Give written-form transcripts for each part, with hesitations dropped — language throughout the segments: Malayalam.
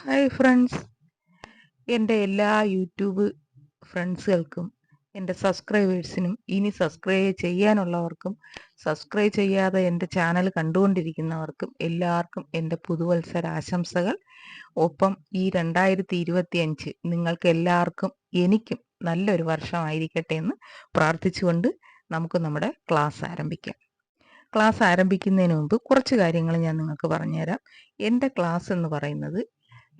ഹായ് ഫ്രണ്ട്സ്, എൻ്റെ എല്ലാ യൂട്യൂബ് ഫ്രണ്ട്സുകൾക്കും, എൻ്റെ സബ്സ്ക്രൈബേഴ്സിനും, ഇനി സബ്സ്ക്രൈബ് ചെയ്യാനുള്ളവർക്കും, സബ്സ്ക്രൈബ് ചെയ്യാതെ എൻ്റെ ചാനൽ കണ്ടുകൊണ്ടിരിക്കുന്നവർക്കും എല്ലാവർക്കും എൻ്റെ പുതുവത്സര ആശംസകൾ. ഒപ്പം ഈ 2025 നിങ്ങൾക്ക് എല്ലാവർക്കും എനിക്കും നല്ലൊരു വർഷമായിരിക്കട്ടെ എന്ന് പ്രാർത്ഥിച്ചുകൊണ്ട് നമുക്ക് നമ്മുടെ ക്ലാസ് ആരംഭിക്കാം. ക്ലാസ് ആരംഭിക്കുന്നതിന് മുമ്പ് കുറച്ച് കാര്യങ്ങൾ ഞാൻ നിങ്ങൾക്ക് പറഞ്ഞുതരാം. എൻ്റെ ക്ലാസ് എന്ന് പറയുന്നത്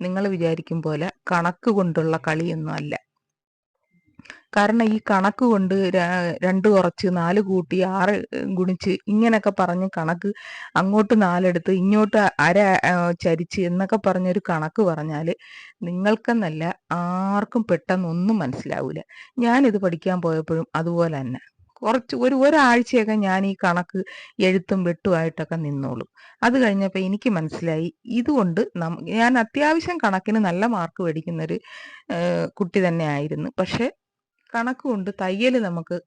നിങ്ങൾ വിചാരിക്കും പോലെ കണക്ക് കൊണ്ടുള്ള കളിയൊന്നും അല്ല. കാരണം ഈ കണക്ക് കൊണ്ട് 2 കുറച്ച് 4 കൂട്ടി 6 ഗുണിച്ച് ഇങ്ങനെയൊക്കെ പറഞ്ഞ് കണക്ക് അങ്ങോട്ട് 4 എടുത്ത് ഇങ്ങോട്ട് അര ചരിച്ച് എന്നൊക്കെ പറഞ്ഞൊരു കണക്ക് പറഞ്ഞാൽ നിങ്ങൾക്കെന്നല്ല ആർക്കും പെട്ടെന്നൊന്നും മനസ്സിലാവില്ല. ഞാനിത് പഠിക്കാൻ പോയപ്പോഴും അതുപോലെ തന്നെ ഒരാഴ്ചയൊക്കെ ഞാൻ ഈ കണക്ക് എഴുത്തും വെട്ടുമായിട്ടൊക്കെ നിന്നോളും. അത് കഴിഞ്ഞപ്പോൾ എനിക്ക് മനസ്സിലായി ഇതുകൊണ്ട് ഞാൻ അത്യാവശ്യം കണക്കിന് നല്ല മാർക്ക് മേടിക്കുന്നൊരു കുട്ടി തന്നെ ആയിരുന്നു. പക്ഷെ കണക്ക് കൊണ്ട് തയ്യൽ നമുക്ക്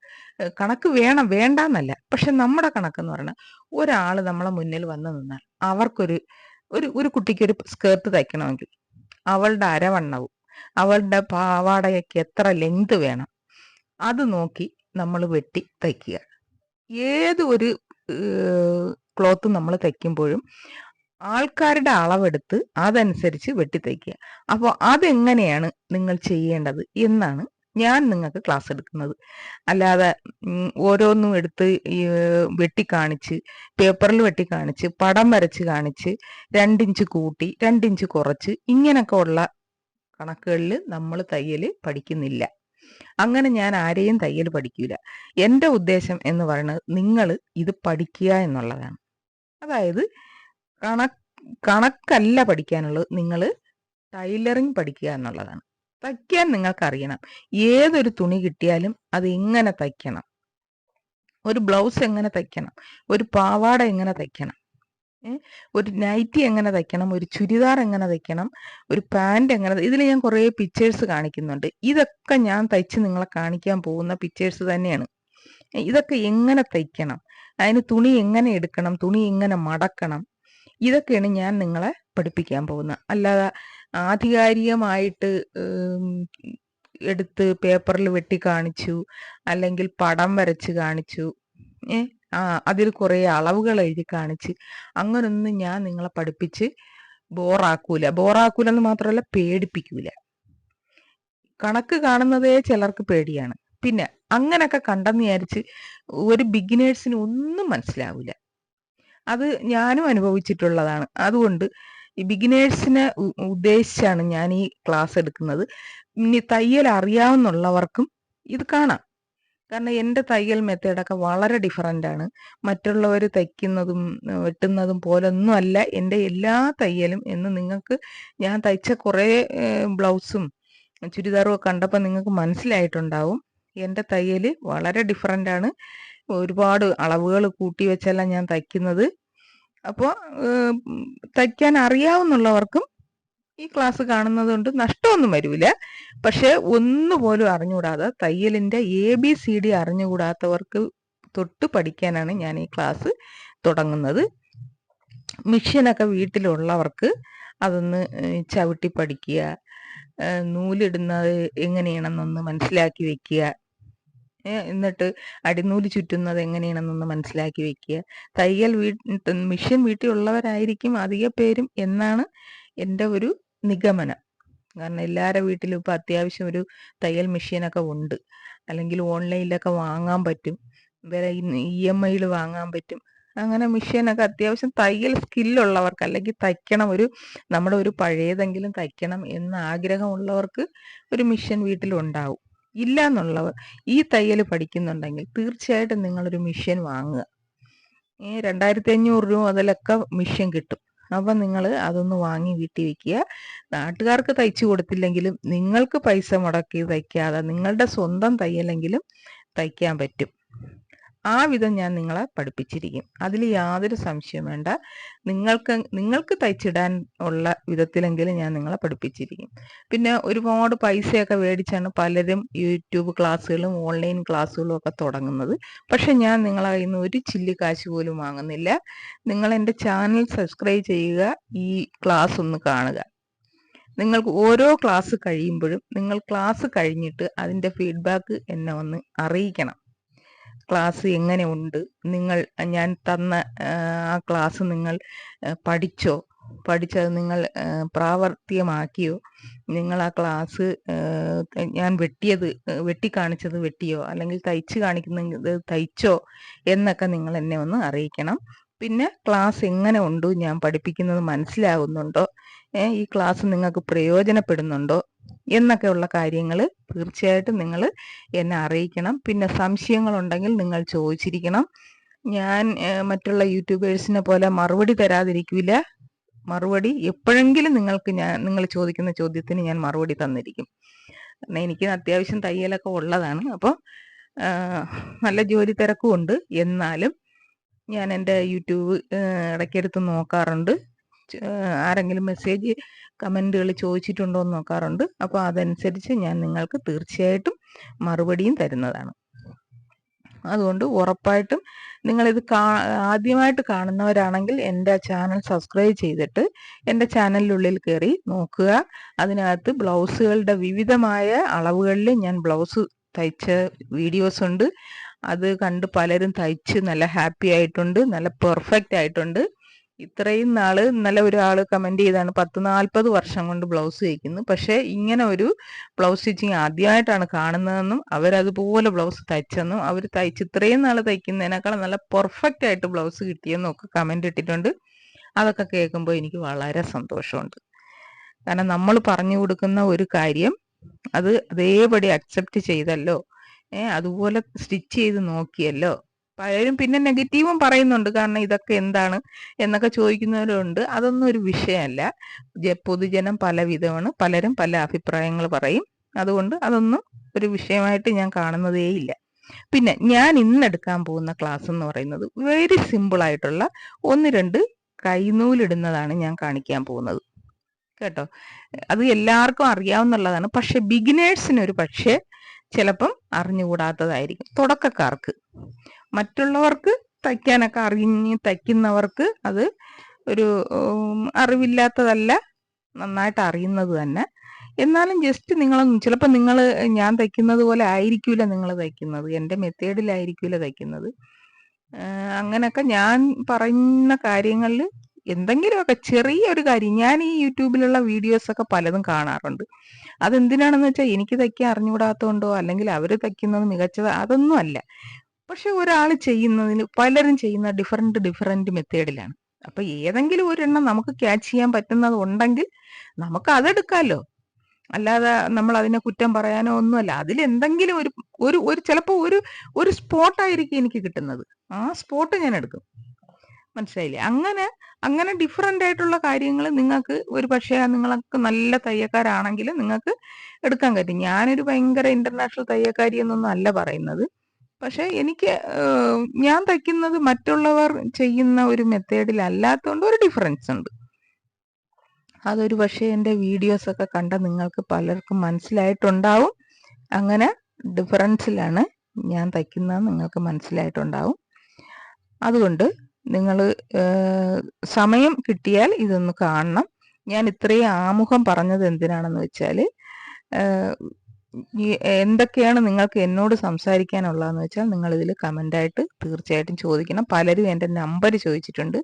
കണക്ക് വേണ്ടാന്നല്ല, പക്ഷെ നമ്മുടെ കണക്കെന്ന് പറഞ്ഞാൽ ഒരാൾ നമ്മളെ മുന്നിൽ വന്ന് നിന്നാൽ അവർക്കൊരു ഒരു കുട്ടിക്കൊരു സ്കേർട്ട് തയ്ക്കണമെങ്കിൽ അവളുടെ അരവണ്ണവും അവളുടെ പാവാടയ്ക്ക് എത്ര ലെങ്ത് വേണം അത് നോക്കി നമ്മൾ വെട്ടി തയ്ക്കുക. ഏത് ഒരു ക്ലോത്ത് നമ്മൾ തയ്ക്കുമ്പോഴും ആൾക്കാരുടെ അളവെടുത്ത് അതനുസരിച്ച് വെട്ടി തയ്ക്കുക. അപ്പോൾ അതെങ്ങനെയാണ് നിങ്ങൾ ചെയ്യേണ്ടത് എന്നാണ് ഞാൻ നിങ്ങൾക്ക് ക്ലാസ് എടുക്കുന്നത്. അല്ലാതെ ഓരോന്നും എടുത്ത് വെട്ടി കാണിച്ച് പേപ്പറിൽ വെട്ടി കാണിച്ച് പടം വരച്ച് കാണിച്ച് 2 ഇഞ്ച് കൂട്ടി 2 ഇഞ്ച് കുറച്ച് ഇങ്ങനൊക്കെ ഉള്ള കണക്കുകളിൽ നമ്മൾ തയ്യൽ പഠിക്കുന്നില്ല. അങ്ങനെ ഞാൻ ആരെയും തയ്യൽ പഠിക്കൂല. എൻ്റെ ഉദ്ദേശം എന്ന് പറയുന്നത് നിങ്ങൾ ഇത് പഠിക്കുക എന്നുള്ളതാണ്. അതായത് കണക്കല്ല പഠിക്കാനുള്ളത്, നിങ്ങൾ ടൈലറിങ് പഠിക്കുക എന്നുള്ളതാണ്. തയ്ക്കാൻ നിങ്ങൾക്കറിയണം. ഏതൊരു തുണി കിട്ടിയാലും അത് എങ്ങനെ തയ്ക്കണം, ഒരു ബ്ലൗസ് എങ്ങനെ തയ്ക്കണം, ഒരു പാവാട എങ്ങനെ തയ്ക്കണം, ഒരു നൈറ്റി എങ്ങനെ തയ്ക്കണം, ഒരു ചുരിദാർ എങ്ങനെ തയ്ക്കണം, ഒരു പാൻറ് എങ്ങനെ. ഇതിൽ ഞാൻ കുറേ പിക്ചേഴ്സ് കാണിക്കുന്നുണ്ട്. ഇതൊക്കെ ഞാൻ തയ്ച്ച് നിങ്ങളെ കാണിക്കാൻ പോകുന്ന പിക്ചേഴ്സ് തന്നെയാണ്. ഇതൊക്കെ എങ്ങനെ തയ്ക്കണം, അതിന് തുണി എങ്ങനെ എടുക്കണം, തുണി എങ്ങനെ മടക്കണം, ഇതൊക്കെയാണ് ഞാൻ നിങ്ങളെ പഠിപ്പിക്കാൻ പോകുന്നത്. അല്ലാതെ ആധികാരികമായിട്ട് എടുത്ത് പേപ്പറിൽ വെട്ടി കാണിച്ചു അല്ലെങ്കിൽ പടം വരച്ച് കാണിച്ചു അതിൽ കുറേ അളവുകൾ എഴുതി കാണിച്ച് അങ്ങനൊന്നും ഞാൻ നിങ്ങളെ പഠിപ്പിച്ച് ബോറാക്കൂലെന്ന് മാത്രമല്ല പേടിപ്പിക്കൂല. കണക്ക് കാണുന്നതേ ചിലർക്ക് പേടിയാണ്. പിന്നെ അങ്ങനൊക്കെ കണ്ടെന്ന് വിചാരിച്ച് ഒരു ബിഗിനേഴ്സിന് ഒന്നും മനസ്സിലാവില്ല. അത് ഞാനും അനുഭവിച്ചിട്ടുള്ളതാണ്. അതുകൊണ്ട് ഈ ബിഗിനേഴ്സിനെ ഉദ്ദേശിച്ചാണ് ഞാൻ ഈ ക്ലാസ് എടുക്കുന്നത്. ഇനി തയ്യൽ അറിയാവുന്നുള്ളവർക്കും ഇത് കാണാം. കാരണം എൻ്റെ തയ്യൽ മെത്തേഡൊക്കെ വളരെ ഡിഫറൻ്റ് ആണ്. മറ്റുള്ളവർ തയ്ക്കുന്നതും വെട്ടുന്നതും പോലൊന്നും അല്ല എൻ്റെ എല്ലാ തയ്യലും എന്ന് നിങ്ങൾക്ക് ഞാൻ തയ്ച്ച കുറേ ബ്ലൗസും ചുരിദാറും ഒക്കെ കണ്ടപ്പോൾ നിങ്ങൾക്ക് മനസ്സിലായിട്ടുണ്ടാവും. എൻ്റെ തയ്യൽ വളരെ ഡിഫറൻ്റ് ആണ്. ഒരുപാട് അളവുകൾ കൂട്ടി വെച്ചല്ല ഞാൻ തയ്ക്കുന്നത്. അപ്പോൾ തയ്ക്കാൻ അറിയാവുന്നുള്ളവർക്കും ഈ ക്ലാസ് കാണുന്നത് കൊണ്ട് നഷ്ടമൊന്നും വരില്ല. പക്ഷെ ഒന്നുപോലും അറിഞ്ഞുകൂടാതെ തയ്യലിൻ്റെ ABCD അറിഞ്ഞുകൂടാത്തവർക്ക് തൊട്ട് പഠിക്കാനാണ് ഞാൻ ഈ ക്ലാസ് തുടങ്ങുന്നത്. മെഷീനൊക്കെ വീട്ടിലുള്ളവർക്ക് അതൊന്ന് ചവിട്ടി പഠിക്കുക, നൂലിടുന്നത് എങ്ങനെയാണെന്നൊന്ന് മനസ്സിലാക്കി വെക്കുക, എന്നിട്ട് അടിനൂല് ചുറ്റുന്നത് എങ്ങനെയാണെന്നൊന്ന് മനസ്സിലാക്കി വെക്കുക. തയ്യൽ മെഷീൻ വീട്ടിലുള്ളവരായിരിക്കും അധിക പേരും എന്നാണ് എൻ്റെ ഒരു നിഗമനം. കാരണം എല്ലാവരുടെ വീട്ടിലും ഇപ്പോൾ അത്യാവശ്യം ഒരു തയ്യൽ മെഷീനൊക്കെ ഉണ്ട്. അല്ലെങ്കിൽ ഓൺലൈനിലൊക്കെ വാങ്ങാൻ പറ്റും, വേറെ EMI വാങ്ങാൻ പറ്റും. അങ്ങനെ മെഷീനൊക്കെ അത്യാവശ്യം തയ്യൽ സ്കില്ലുള്ളവർക്ക് അല്ലെങ്കിൽ തയ്ക്കണം, നമ്മുടെ ഒരു പഴയതെങ്കിലും തയ്ക്കണം എന്ന ആഗ്രഹമുള്ളവർക്ക് ഒരു മെഷീൻ വീട്ടിലുണ്ടാവും. ഇല്ല എന്നുള്ളവർ ഈ തയ്യൽ പഠിക്കുന്നുണ്ടെങ്കിൽ തീർച്ചയായിട്ടും നിങ്ങളൊരു മെഷീൻ വാങ്ങുക. 2500 രൂപ മുതലൊക്കെ മെഷീൻ കിട്ടും. അപ്പം നിങ്ങൾ അതൊന്ന് വാങ്ങി വീട്ടിൽ വയ്ക്കുക. നാട്ടുകാർക്ക് തയ്ച്ചു കൊടുത്തില്ലെങ്കിലും നിങ്ങൾക്ക് പൈസ മുടക്കി തയ്ക്കാതെ നിങ്ങളുടെ സ്വന്തം തയ്യലെങ്കിലും തയ്ക്കാൻ പറ്റും. ആ വിധം ഞാൻ നിങ്ങളെ പഠിപ്പിച്ചിരിക്കും. അതിൽ യാതൊരു സംശയവും വേണ്ട. നിങ്ങൾക്ക് തയ്ച്ചിടാൻ ഉള്ള വിധത്തിലെങ്കിലും ഞാൻ നിങ്ങളെ പഠിപ്പിച്ചിരിക്കും. പിന്നെ ഒരുപാട് പൈസയൊക്കെ മേടിച്ചാണ് പലരും യൂട്യൂബ് ക്ലാസ്സുകളും ഓൺലൈൻ ക്ലാസ്സുകളും ഒക്കെ തുടങ്ങുന്നത്. പക്ഷെ ഞാൻ നിങ്ങളെ കയ്യിൽ നിന്ന് ഒരു ചില്ലി കാശ് പോലും വാങ്ങുന്നില്ല. നിങ്ങൾ എൻ്റെ ചാനൽ സബ്സ്ക്രൈബ് ചെയ്യുക, ഈ ക്ലാസ് ഒന്ന് കാണുക. നിങ്ങൾക്ക് ഓരോ ക്ലാസ് കഴിയുമ്പോഴും നിങ്ങൾ ക്ലാസ് കഴിഞ്ഞിട്ട് അതിൻ്റെ ഫീഡ്ബാക്ക് എന്നെ ഒന്ന് അറിയിക്കണം. ക്ലാസ് എങ്ങനെ ഉണ്ട്, ഞാൻ തന്ന ആ ക്ലാസ് നിങ്ങൾ പഠിച്ചത് നിങ്ങൾ പ്രാവർത്തികമാക്കിയോ, നിങ്ങൾ ആ ക്ലാസ് ഞാൻ വെട്ടിക്കാണിച്ചത് വെട്ടിയോ, അല്ലെങ്കിൽ തയ്ച്ച് കാണിക്കുന്നത് തയ്ച്ചോ എന്നൊക്കെ നിങ്ങൾ എന്നെ ഒന്ന് അറിയിക്കണം. പിന്നെ ക്ലാസ് എങ്ങനെ ഉണ്ട്, ഞാൻ പഠിപ്പിക്കുന്നത് മനസ്സിലാകുന്നുണ്ടോ, ഈ ക്ലാസ് നിങ്ങൾക്ക് പ്രയോജനപ്പെടുന്നുണ്ടോ എന്നൊക്കെയുള്ള കാര്യങ്ങൾ തീർച്ചയായിട്ടും നിങ്ങൾ എന്നെ അറിയിക്കണം. പിന്നെ സംശയങ്ങളുണ്ടെങ്കിൽ നിങ്ങൾ ചോദിച്ചിരിക്കണം. ഞാൻ മറ്റുള്ള യൂട്യൂബേഴ്സിനെ പോലെ മറുപടി തരാതിരിക്കില്ല. മറുപടി എപ്പോഴെങ്കിലും നിങ്ങൾ ചോദിക്കുന്ന ചോദ്യത്തിന് ഞാൻ മറുപടി തന്നിരിക്കും. കാരണം എനിക്ക് അത്യാവശ്യം തയ്യലൊക്കെ ഉള്ളതാണ്. അപ്പോൾ നല്ല ജോലി തിരക്കും ഉണ്ട്. എന്നാലും ഞാൻ എൻ്റെ യൂട്യൂബ് ഇടയ്ക്കെടുത്ത് നോക്കാറുണ്ട്. ആരെങ്കിലും മെസ്സേജ് കമൻറ്റുകൾ ചോദിച്ചിട്ടുണ്ടോ എന്ന് നോക്കാറുണ്ട്. അപ്പോൾ അതനുസരിച്ച് ഞാൻ നിങ്ങൾക്ക് തീർച്ചയായിട്ടും മറുപടിയും തരുന്നതാണ്. അതുകൊണ്ട് ഉറപ്പായിട്ടും നിങ്ങളിത് ആദ്യമായിട്ട് കാണുന്നവരാണെങ്കിൽ എൻ്റെ ചാനൽ സബ്സ്ക്രൈബ് ചെയ്തിട്ട് എൻ്റെ ചാനലിനുള്ളിൽ കയറി നോക്കുക. അതിനകത്ത് ബ്ലൗസുകളുടെ വിവിധമായ അളവുകളിൽ ഞാൻ ബ്ലൗസ് തയ്ച്ച വീഡിയോസ് ഉണ്ട്. അത് കണ്ട് പലരും തയ്ച്ച് നല്ല ഹാപ്പി ആയിട്ടുണ്ട്, നല്ല പെർഫെക്റ്റ് ആയിട്ടുണ്ട്. ഇത്രയും നാള് നല്ല ഒരാൾ കമൻറ്റ് ചെയ്താണ് 10-40 വർഷം കൊണ്ട് ബ്ലൗസ് തയ്ക്കുന്നു, പക്ഷേ ഇങ്ങനെ ഒരു ബ്ലൗസ് സ്റ്റിച്ചിങ് ആദ്യമായിട്ടാണ് കാണുന്നതെന്നും അവരതുപോലെ ബ്ലൗസ് തയ്ച്ചെന്നും അവർ ഇത്രയും നാൾ തയ്ക്കുന്നതിനേക്കാൾ നല്ല പെർഫെക്റ്റ് ആയിട്ട് ബ്ലൗസ് കിട്ടിയെന്നും ഒക്കെ കമൻറ്റ് ഇട്ടിട്ടുണ്ട്. അതൊക്കെ കേൾക്കുമ്പോൾ എനിക്ക് വളരെ സന്തോഷമുണ്ട്. കാരണം നമ്മൾ പറഞ്ഞു കൊടുക്കുന്ന ഒരു കാര്യം അത് അതേപടി അക്സെപ്റ്റ് ചെയ്തല്ലോ, അതുപോലെ സ്റ്റിച്ച് ചെയ്ത് നോക്കിയല്ലോ. പലരും പിന്നെ നെഗറ്റീവും പറയുന്നുണ്ട്. കാരണം ഇതൊക്കെ എന്താണ് എന്നൊക്കെ ചോദിക്കുന്നവരുണ്ട്. അതൊന്നും ഒരു വിഷയമല്ല. പൊതുജനം പലവിധമാണ്, പലരും പല അഭിപ്രായങ്ങൾ പറയും. അതുകൊണ്ട് അതൊന്നും ഒരു വിഷയമായിട്ട് ഞാൻ കാണുന്നതേയില്ല. പിന്നെ ഞാൻ ഇന്നെടുക്കാൻ പോകുന്ന ക്ലാസ് എന്ന് പറയുന്നത് വെരി സിമ്പിൾ ആയിട്ടുള്ള 1-2 കൈനൂലിടുന്നതാണ് ഞാൻ കാണിക്കാൻ പോകുന്നത് കേട്ടോ. അത് എല്ലാവർക്കും അറിയാവുന്നതാണ്. പക്ഷെ ബിഗിനേഴ്സിനൊരു പക്ഷേ ചിലപ്പം അറിഞ്ഞുകൂടാത്തതായിരിക്കും, തുടക്കക്കാർക്ക്. മറ്റുള്ളവർക്ക് തയ്ക്കാനൊക്കെ തയ്ക്കുന്നവർക്ക് അത് ഒരു അറിവില്ലാത്തതല്ല, നന്നായിട്ട് അറിയുന്നത് തന്നെ. എന്നാലും ജസ്റ്റ് ചിലപ്പോൾ ഞാൻ തയ്ക്കുന്നത് പോലെ ആയിരിക്കില്ല നിങ്ങൾ തയ്ക്കുന്നത്, എൻ്റെ മെത്തേഡിലായിരിക്കില്ല തയ്ക്കുന്നത്. അങ്ങനെയൊക്കെ ഞാൻ പറയുന്ന കാര്യങ്ങളിൽ എന്തെങ്കിലുമൊക്കെ ചെറിയൊരു കാര്യം, ഞാൻ ഈ യൂട്യൂബിലുള്ള വീഡിയോസൊക്കെ പലതും കാണാറുണ്ട്. അതെന്തിനാണെന്ന് വെച്ചാൽ എനിക്ക് തയ്ക്കാൻ അറിഞ്ഞുകൂടാത്തതുകൊണ്ടോ അല്ലെങ്കിൽ അവർ തയ്ക്കുന്നത് മികച്ചത് അതൊന്നും അല്ല. പക്ഷെ ഒരാൾ പലരും ചെയ്യുന്ന ഡിഫറെന്റ് മെത്തേഡിലാണ്. അപ്പൊ ഏതെങ്കിലും ഒരെണ്ണം നമുക്ക് ക്യാച്ച് ചെയ്യാൻ പറ്റുന്നത് ഉണ്ടെങ്കിൽ നമുക്ക് അതെടുക്കാമല്ലോ. അല്ലാതെ നമ്മൾ അതിനെ കുറ്റം പറയാനോ ഒന്നുമല്ല. അതിലെന്തെങ്കിലും ഒരു ചിലപ്പോൾ ഒരു സ്പോട്ടായിരിക്കും എനിക്ക് കിട്ടുന്നത്, ആ സ്പോട്ട് ഞാൻ എടുക്കും. മനസ്സിലായില്ലേ? അങ്ങനെ ഡിഫറെന്റ് ആയിട്ടുള്ള കാര്യങ്ങൾ നിങ്ങൾക്ക് ഒരു പക്ഷേ നിങ്ങൾക്ക് നല്ല തയ്യക്കാരാണെങ്കിൽ നിങ്ങൾക്ക് എടുക്കാൻ പറ്റും. ഞാനൊരു ഭയങ്കര ഇന്റർനാഷണൽ തയ്യക്കാരി എന്നൊന്നും അല്ല പറയുന്നത്. പക്ഷെ എനിക്ക് ഞാൻ തയ്ക്കുന്നത് മറ്റുള്ളവർ ചെയ്യുന്ന ഒരു മെത്തേഡിൽ അല്ലാത്തതുകൊണ്ട് ഒരു ഡിഫറൻസ് ഉണ്ട്. അതൊരു പക്ഷേ എൻ്റെ വീഡിയോസൊക്കെ കണ്ട നിങ്ങൾക്ക് പലർക്കും മനസ്സിലായിട്ടുണ്ടാവും. അങ്ങനെ ഡിഫറൻസിലാണ് ഞാൻ തയ്ക്കുന്നത് നിങ്ങൾക്ക് മനസ്സിലായിട്ടുണ്ടാവും. അതുകൊണ്ട് നിങ്ങൾ സമയം കിട്ടിയാൽ ഇതൊന്ന് കാണണം. ഞാൻ ഇത്രയും ആമുഖം പറഞ്ഞത് എന്തിനാണെന്ന് വെച്ചാൽ എന്തൊക്കെയാണ് നിങ്ങൾക്ക് എന്നോട് സംസാരിക്കാനുള്ളതെന്ന് വെച്ചാൽ നിങ്ങൾ ഇതിൽ കമൻ്റായിട്ട് തീർച്ചയായിട്ടും ചോദിക്കണം. പലരും എൻ്റെ നമ്പർ ചോദിച്ചിട്ടുണ്ട്.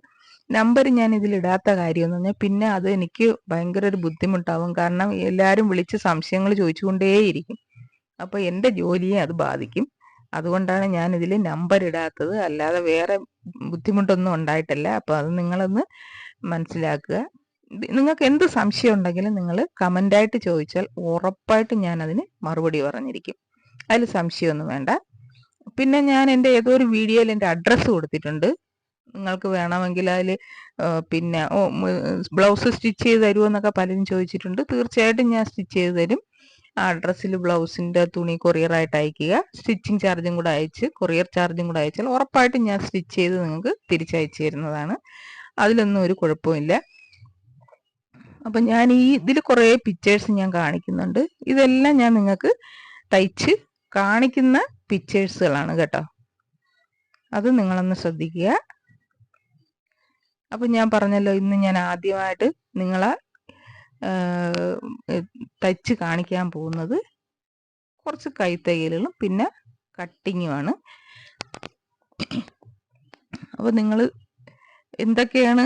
നമ്പർ ഞാൻ ഇതിലിടാത്ത കാര്യമെന്ന് പറഞ്ഞാൽ പിന്നെ അത് എനിക്ക് ഭയങ്കര ഒരു ബുദ്ധിമുട്ടാവും. കാരണം എല്ലാവരും വിളിച്ച് സംശയങ്ങൾ ചോദിച്ചുകൊണ്ടേയിരിക്കും. അപ്പോൾ എൻ്റെ ജോലിയെ അത് ബാധിക്കും. അതുകൊണ്ടാണ് ഞാൻ ഇതിൽ നമ്പർ ഇടാത്തത്. അല്ലാതെ വേറെ ബുദ്ധിമുട്ടൊന്നും ഉണ്ടായിട്ടില്ല. അപ്പോൾ അത് നിങ്ങളൊന്ന് മനസ്സിലാക്കുക. നിങ്ങൾക്ക് എന്ത് സംശയം ഉണ്ടെങ്കിലും നിങ്ങൾ കമൻ്റായിട്ട് ചോദിച്ചാൽ ഉറപ്പായിട്ട് ഞാൻ അതിന് മറുപടി പറഞ്ഞിരിക്കും. അതിൽ സംശയമൊന്നും വേണ്ട. പിന്നെ ഞാൻ എൻ്റെ ഏതോ ഒരു വീഡിയോയിൽ എൻ്റെ അഡ്രസ്സ് കൊടുത്തിട്ടുണ്ട്. നിങ്ങൾക്ക് വേണമെങ്കിൽ അതിൽ പിന്നെ ബ്ലൗസ് സ്റ്റിച്ച് ചെയ്ത് തരുമോ എന്നൊക്കെ പലരും ചോദിച്ചിട്ടുണ്ട്. തീർച്ചയായിട്ടും ഞാൻ സ്റ്റിച്ച് ചെയ്ത് തരും. ആ അഡ്രസ്സിൽ ബ്ലൗസിൻ്റെ തുണി കൊറിയറായിട്ട് അയക്കുക. സ്റ്റിച്ചിങ് ചാർജും കൂടെ കൊറിയർ ചാർജും കൂടെ അയച്ചാൽ ഉറപ്പായിട്ടും ഞാൻ സ്റ്റിച്ച് ചെയ്ത് നിങ്ങൾക്ക് തിരിച്ചയച്ചു തരുന്നതാണ്. അതിലൊന്നും ഒരു കുഴപ്പമില്ല. അപ്പം ഞാൻ ഇതിൽ കുറേ പിക്ചേഴ്സ് ഞാൻ കാണിക്കുന്നുണ്ട്. ഇതെല്ലാം ഞാൻ നിങ്ങൾക്ക് തയ്ച്ച് കാണിക്കുന്ന പിക്ചേഴ്സുകളാണ് കേട്ടോ. അത് നിങ്ങളൊന്ന് ശ്രദ്ധിക്കുക. അപ്പം ഞാൻ പറഞ്ഞല്ലോ, ഇന്ന് ഞാൻ ആദ്യമായിട്ട് നിങ്ങളെ തയ്ച്ച് കാണിക്കാൻ പോകുന്നത് കുറച്ച് കൈത്തയ്യലുകളും പിന്നെ കട്ടിങ്ങുമാണ്. അപ്പോൾ നിങ്ങൾ എന്തൊക്കെയാണ്